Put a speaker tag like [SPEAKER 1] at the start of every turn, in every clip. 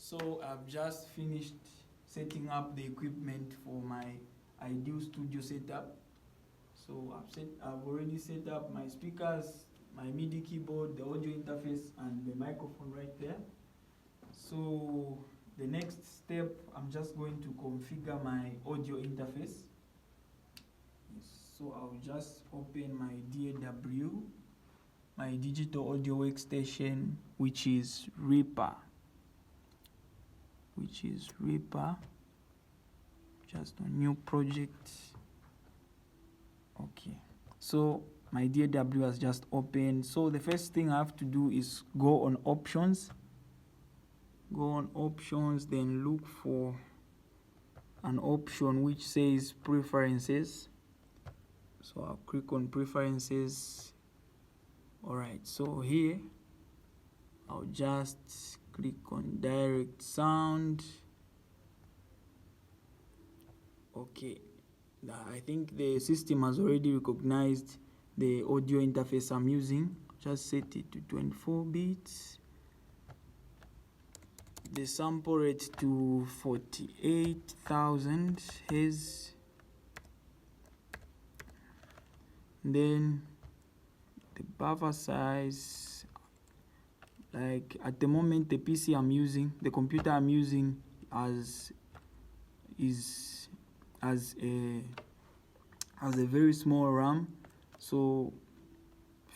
[SPEAKER 1] So I've just finished setting up the equipment for my ideal studio setup. So I've already set up my speakers, my MIDI keyboard, the audio interface, and the microphone right there. So the next step, I'm just going to configure my audio interface. So I'll just open my DAW, my digital audio workstation, which is Reaper. Just a new project. Okay, so my DAW has just opened. So the first thing I have to do is go on options, then look for an option which says preferences. So I'll click on preferences. Alright, so here I'll just click on direct sound. Okay, I think the system has already recognized the audio interface I'm using. Just set it to 24 bits. The sample rate to 48,000 Hz. Then the buffer size, like at the moment the computer I'm using has a very small RAM, so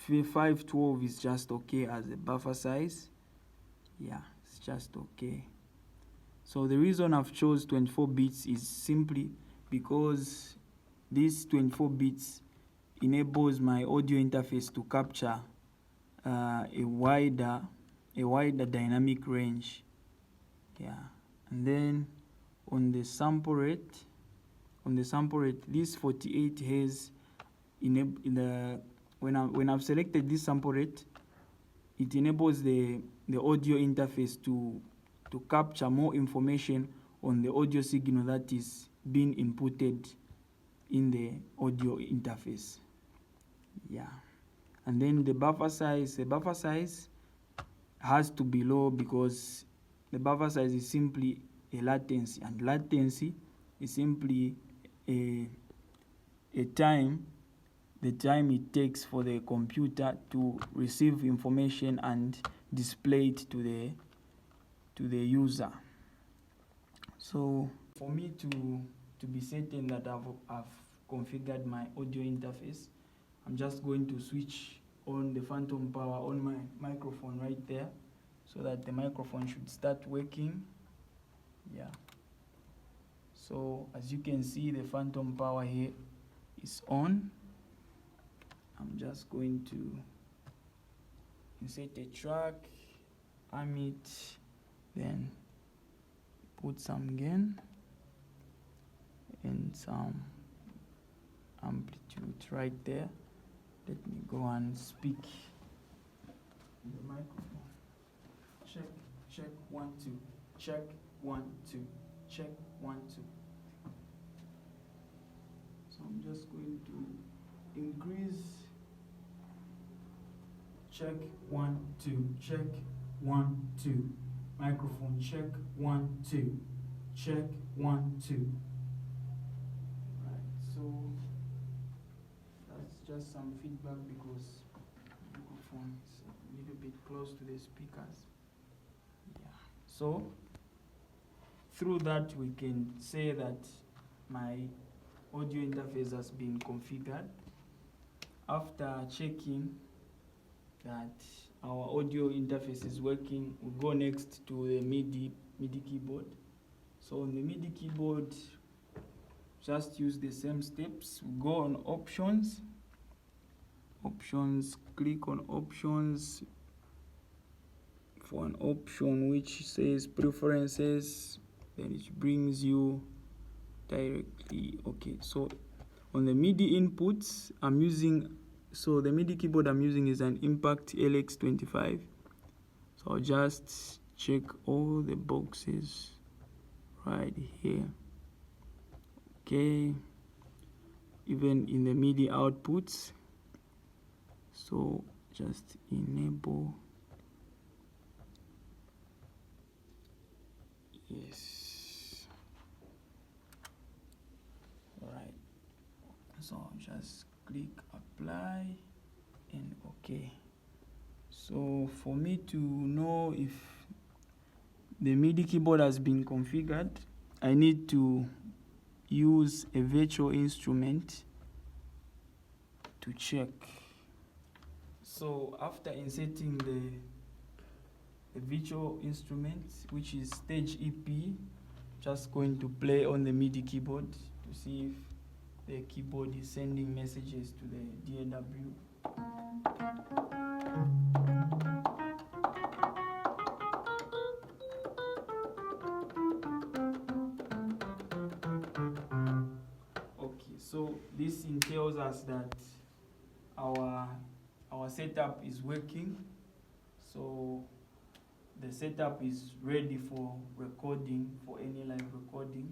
[SPEAKER 1] 512 is just okay as a buffer size. Yeah, it's just okay. So the reason I've chose 24 bits is simply because this 24 bits enables my audio interface to capture a wider dynamic range. Yeah, and then on the sample rate, this 48 Hz when I've selected this sample rate, it enables the audio interface to capture more information on the audio signal that is being inputted in the audio interface. Yeah, and then the buffer size has to be low because the buffer size is simply a latency, and latency is simply the time it takes for the computer to receive information and display it to the user. So for me to be certain that I've configured my audio interface, I'm just going to switch on the phantom power on my microphone right there, so that the microphone should start working. Yeah, so as you can see, the phantom power here is on. I'm just going to insert a track, arm it, then put some gain and some amplitude right there. Let me go and speak in the microphone. Check 1 2. Check 1 2. Check 1 2. So I'm just going to increase. Check 1 2. Check 1 2. Microphone check 1 2. Check 1 2. Right, so that's just some feedback because the microphone is a little bit close to the speakers. Yeah, so through that we can say that my audio interface has been configured. After checking that our audio interface is working, we go next to the MIDI keyboard. So on the MIDI keyboard, just use the same steps. We go on options, click on options for an option which says preferences, then it brings you directly. Okay, so on the MIDI inputs the MIDI keyboard I'm using is an Impact LX25. So I'll just check all the boxes right here. Okay, even in the MIDI outputs. So just enable Yes. Alright. So just click apply and OK. So for me to know if the MIDI keyboard has been configured, I need to use a virtual instrument to check. So after inserting the virtual instrument, which is stage EP, just going to play on the MIDI keyboard to see if the keyboard is sending messages to the DAW. Okay, so this entails us that our setup is working. So the setup is ready for recording, for any live recording.